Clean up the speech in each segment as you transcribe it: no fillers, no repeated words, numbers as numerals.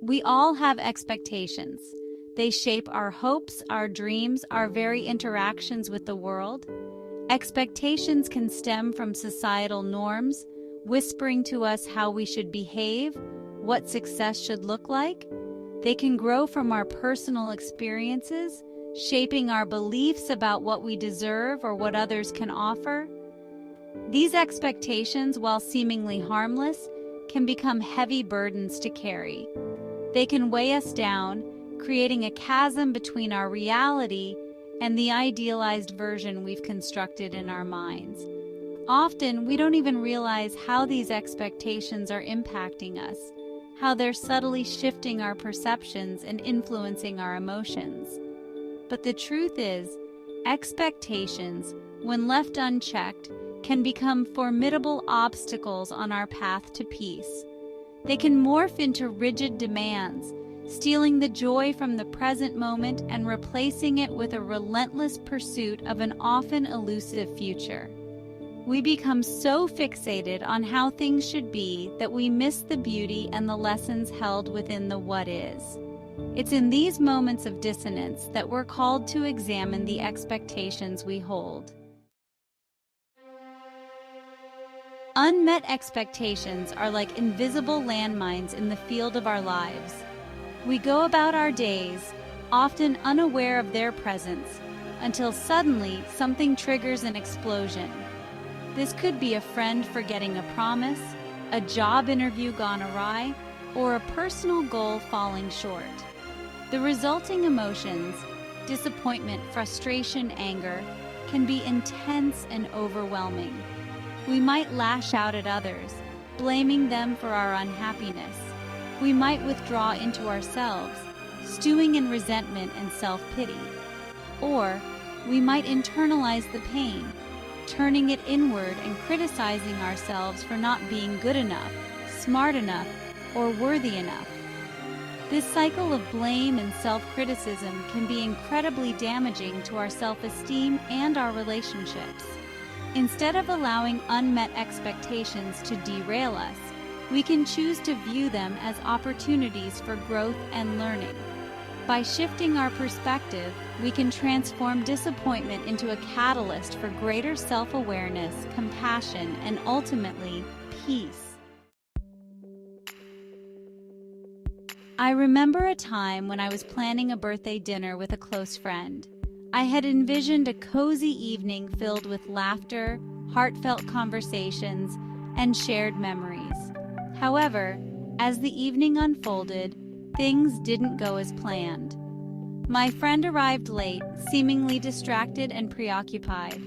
We all have expectations. They shape our hopes, our dreams, our very interactions with the world. Expectations can stem from societal norms, whispering to us how we should behave, what success should look like. They can grow from our personal experiences, shaping our beliefs about what we deserve or what others can offer. These expectations, while seemingly harmless, can become heavy burdens to carry. They can weigh us down, creating a chasm between our reality and the idealized version we've constructed in our minds. Often, we don't even realize how these expectations are impacting us, how they're subtly shifting our perceptions and influencing our emotions. But the truth is, expectations, when left unchecked, can become formidable obstacles on our path to peace. They can morph into rigid demands, stealing the joy from the present moment and replacing it with a relentless pursuit of an often elusive future. We become so fixated on how things should be that we miss the beauty and the lessons held within the what is. It's in these moments of dissonance that we're called to examine the expectations we hold. Unmet expectations are like invisible landmines in the field of our lives. We go about our days, often unaware of their presence, until suddenly something triggers an explosion. This could be a friend forgetting a promise, a job interview gone awry, or a personal goal falling short. The resulting emotions, disappointment, frustration, anger, can be intense and overwhelming. We might lash out at others, blaming them for our unhappiness. We might withdraw into ourselves, stewing in resentment and self-pity. Or we might internalize the pain, turning it inward and criticizing ourselves for not being good enough, smart enough, or worthy enough. This cycle of blame and self-criticism can be incredibly damaging to our self-esteem and our relationships. Instead of allowing unmet expectations to derail us, we can choose to view them as opportunities for growth and learning. By shifting our perspective, we can transform disappointment into a catalyst for greater self-awareness, compassion, and ultimately, peace. I remember a time when I was planning a birthday dinner with a close friend. I had envisioned a cozy evening filled with laughter, heartfelt conversations, and shared memories. However, as the evening unfolded, things didn't go as planned. My friend arrived late, seemingly distracted and preoccupied.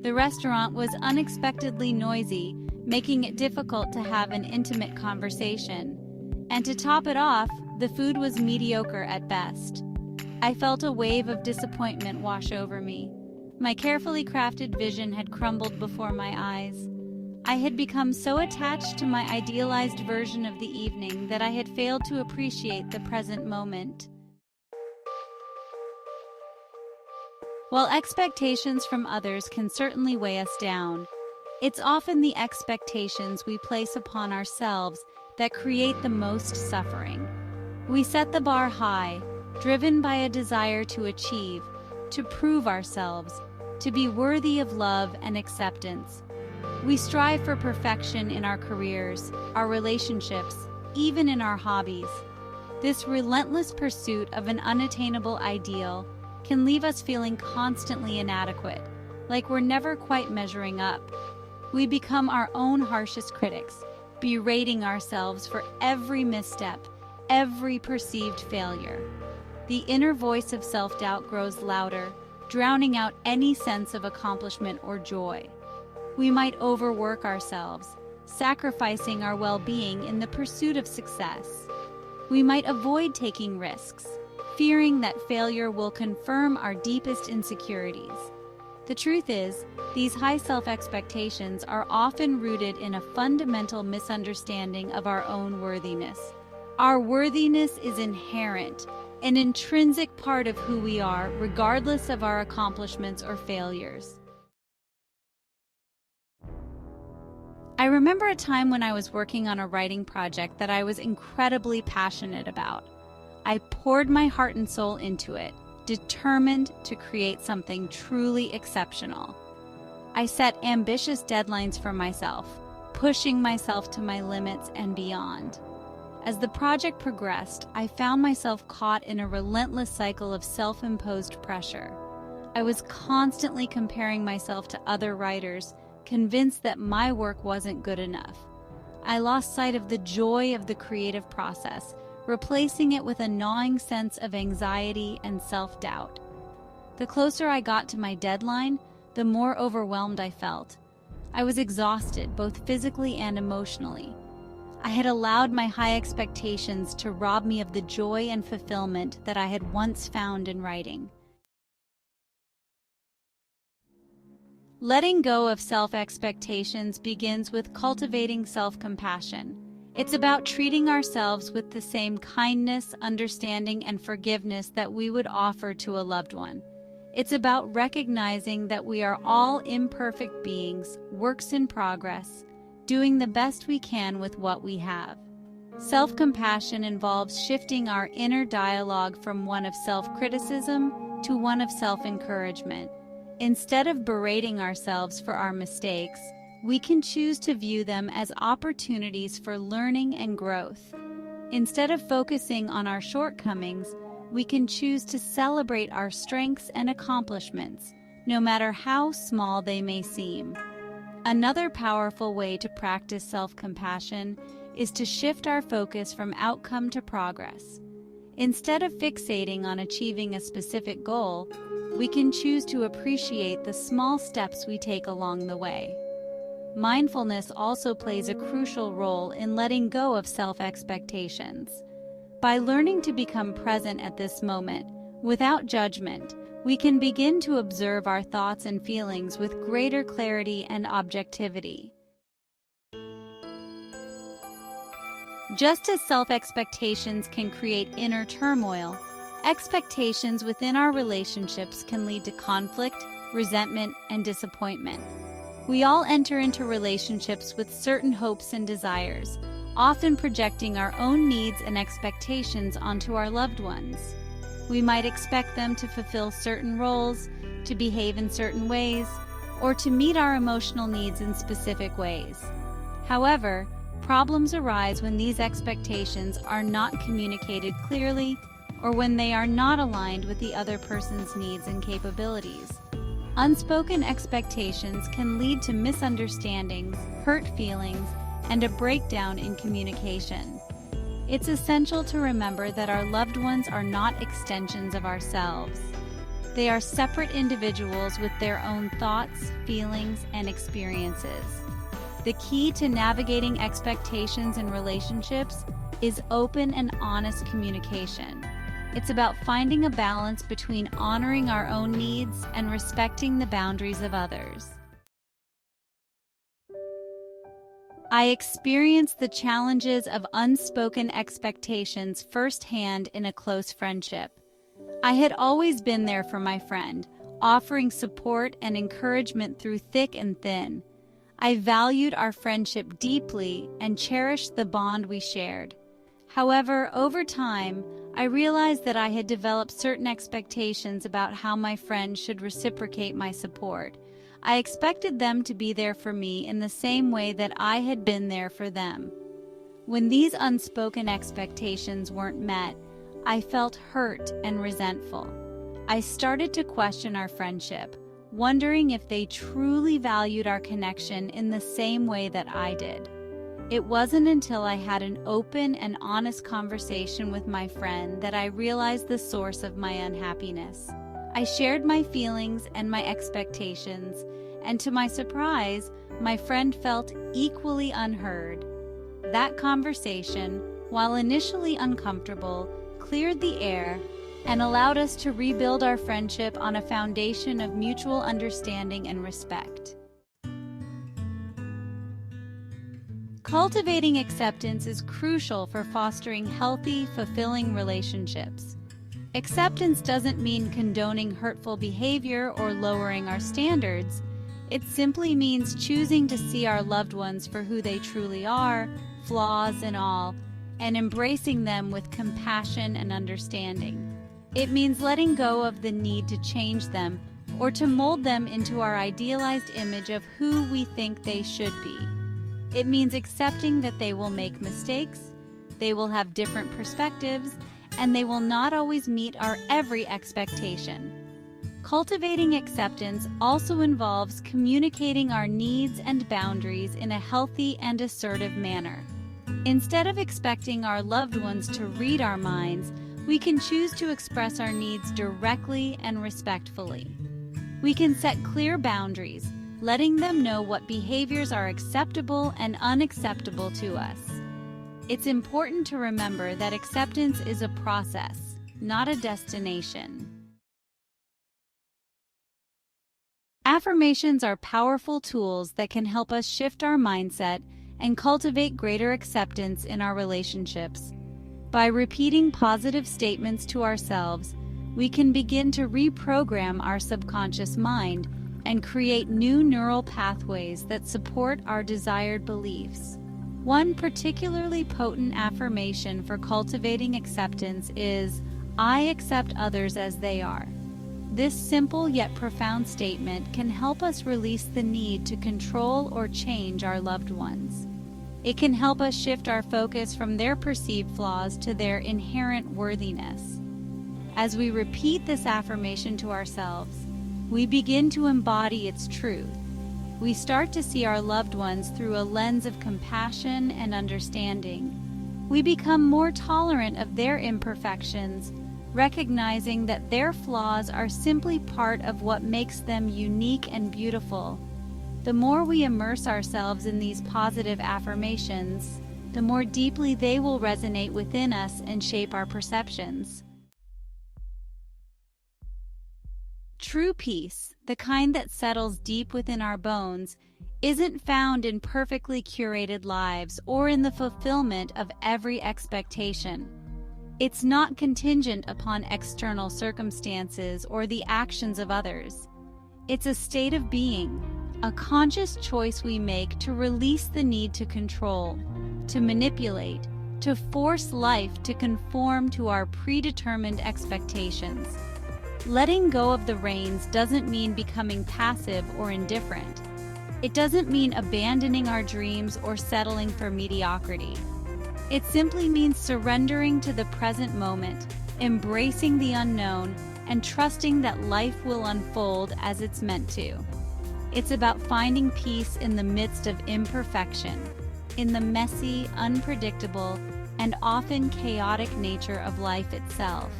The restaurant was unexpectedly noisy, making it difficult to have an intimate conversation. And to top it off, the food was mediocre at best. I felt a wave of disappointment wash over me. My carefully crafted vision had crumbled before my eyes. I had become so attached to my idealized version of the evening that I had failed to appreciate the present moment. While expectations from others can certainly weigh us down, it's often the expectations we place upon ourselves that create the most suffering. We set the bar high, driven by a desire to achieve, to prove ourselves, to be worthy of love and acceptance. We strive for perfection in our careers, our relationships, even in our hobbies. This relentless pursuit of an unattainable ideal can leave us feeling constantly inadequate, like we're never quite measuring up. We become our own harshest critics, berating ourselves for every misstep, every perceived failure. The inner voice of self-doubt grows louder, drowning out any sense of accomplishment or joy. We might overwork ourselves, sacrificing our well-being in the pursuit of success. We might avoid taking risks, fearing that failure will confirm our deepest insecurities. The truth is, these high self-expectations are often rooted in a fundamental misunderstanding of our own worthiness. Our worthiness is inherent, an intrinsic part of who we are, regardless of our accomplishments or failures. I remember a time when I was working on a writing project that I was incredibly passionate about. I poured my heart and soul into it, determined to create something truly exceptional. I set ambitious deadlines for myself, pushing myself to my limits and beyond. As the project progressed, I found myself caught in a relentless cycle of self-imposed pressure. I was constantly comparing myself to other writers, convinced that my work wasn't good enough. I lost sight of the joy of the creative process, replacing it with a gnawing sense of anxiety and self-doubt. The closer I got to my deadline, the more overwhelmed I felt. I was exhausted, both physically and emotionally. I had allowed my high expectations to rob me of the joy and fulfillment that I had once found in writing. Letting go of self-expectations begins with cultivating self-compassion. It's about treating ourselves with the same kindness, understanding, and forgiveness that we would offer to a loved one. It's about recognizing that we are all imperfect beings, works in progress, doing the best we can with what we have. Self-compassion involves shifting our inner dialogue from one of self-criticism to one of self-encouragement. Instead of berating ourselves for our mistakes, we can choose to view them as opportunities for learning and growth. Instead of focusing on our shortcomings, we can choose to celebrate our strengths and accomplishments, no matter how small they may seem. Another powerful way to practice self-compassion is to shift our focus from outcome to progress. Instead of fixating on achieving a specific goal, we can choose to appreciate the small steps we take along the way. Mindfulness also plays a crucial role in letting go of self-expectations. By learning to become present at this moment, without judgment, we can begin to observe our thoughts and feelings with greater clarity and objectivity. Just as self-expectations can create inner turmoil, expectations within our relationships can lead to conflict, resentment, and disappointment. We all enter into relationships with certain hopes and desires, often projecting our own needs and expectations onto our loved ones. We might expect them to fulfill certain roles, to behave in certain ways, or to meet our emotional needs in specific ways. However, problems arise when these expectations are not communicated clearly or when they are not aligned with the other person's needs and capabilities. Unspoken expectations can lead to misunderstandings, hurt feelings, and a breakdown in communication. It's essential to remember that our loved ones are not extensions of ourselves. They are separate individuals with their own thoughts, feelings, and experiences. The key to navigating expectations in relationships is open and honest communication. It's about finding a balance between honoring our own needs and respecting the boundaries of others. I experienced the challenges of unspoken expectations firsthand in a close friendship. I had always been there for my friend, offering support and encouragement through thick and thin. I valued our friendship deeply and cherished the bond we shared. However, over time, I realized that I had developed certain expectations about how my friend should reciprocate my support. I expected them to be there for me in the same way that I had been there for them. When these unspoken expectations weren't met, I felt hurt and resentful. I started to question our friendship, wondering if they truly valued our connection in the same way that I did. It wasn't until I had an open and honest conversation with my friend that I realized the source of my unhappiness. I shared my feelings and my expectations, and to my surprise, my friend felt equally unheard. That conversation, while initially uncomfortable, cleared the air and allowed us to rebuild our friendship on a foundation of mutual understanding and respect. Cultivating acceptance is crucial for fostering healthy, fulfilling relationships. Acceptance doesn't mean condoning hurtful behavior or lowering our standards. It simply means choosing to see our loved ones for who they truly are, flaws and all, and embracing them with compassion and understanding. It means letting go of the need to change them or to mold them into our idealized image of who we think they should be. It means accepting that they will make mistakes, they will have different perspectives, and they will not always meet our every expectation. Cultivating acceptance also involves communicating our needs and boundaries in a healthy and assertive manner. Instead of expecting our loved ones to read our minds, we can choose to express our needs directly and respectfully. We can set clear boundaries, letting them know what behaviors are acceptable and unacceptable to us. It's important to remember that acceptance is a process, not a destination. Affirmations are powerful tools that can help us shift our mindset and cultivate greater acceptance in our relationships. By repeating positive statements to ourselves, we can begin to reprogram our subconscious mind and create new neural pathways that support our desired beliefs. One particularly potent affirmation for cultivating acceptance is, "I accept others as they are." This simple yet profound statement can help us release the need to control or change our loved ones. It can help us shift our focus from their perceived flaws to their inherent worthiness. As we repeat this affirmation to ourselves, we begin to embody its truth. We start to see our loved ones through a lens of compassion and understanding. We become more tolerant of their imperfections, recognizing that their flaws are simply part of what makes them unique and beautiful. The more we immerse ourselves in these positive affirmations, the more deeply they will resonate within us and shape our perceptions. True peace, the kind that settles deep within our bones, isn't found in perfectly curated lives or in the fulfillment of every expectation. It's not contingent upon external circumstances or the actions of others. It's a state of being, a conscious choice we make to release the need to control, to manipulate, to force life to conform to our predetermined expectations. Letting go of the reins doesn't mean becoming passive or indifferent. It doesn't mean abandoning our dreams or settling for mediocrity. It simply means surrendering to the present moment, embracing the unknown, and trusting that life will unfold as it's meant to. It's about finding peace in the midst of imperfection, in the messy, unpredictable, and often chaotic nature of life itself.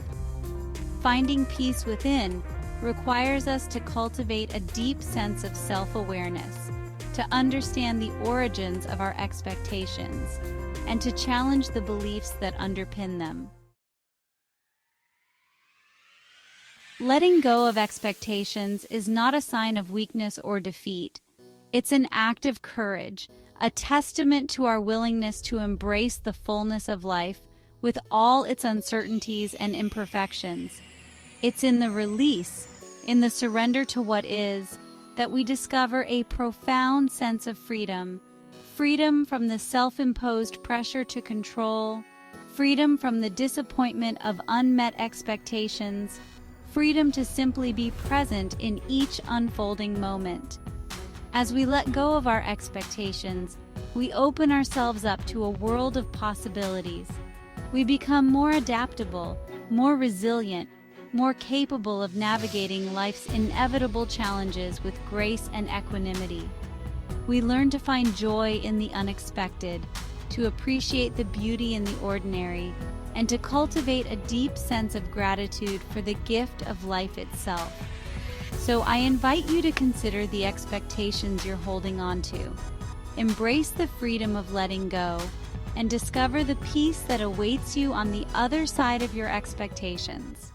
Finding peace within requires us to cultivate a deep sense of self-awareness, to understand the origins of our expectations, and to challenge the beliefs that underpin them. Letting go of expectations is not a sign of weakness or defeat. It's an act of courage, a testament to our willingness to embrace the fullness of life with all its uncertainties and imperfections. It's in the release, in the surrender to what is, that we discover a profound sense of freedom. Freedom from the self-imposed pressure to control, freedom from the disappointment of unmet expectations, freedom to simply be present in each unfolding moment. As we let go of our expectations, we open ourselves up to a world of possibilities. We become more adaptable, more resilient, more capable of navigating life's inevitable challenges with grace and equanimity. We learn to find joy in the unexpected, to appreciate the beauty in the ordinary, and to cultivate a deep sense of gratitude for the gift of life itself. So I invite you to consider the expectations you're holding on to. Embrace the freedom of letting go, and discover the peace that awaits you on the other side of your expectations.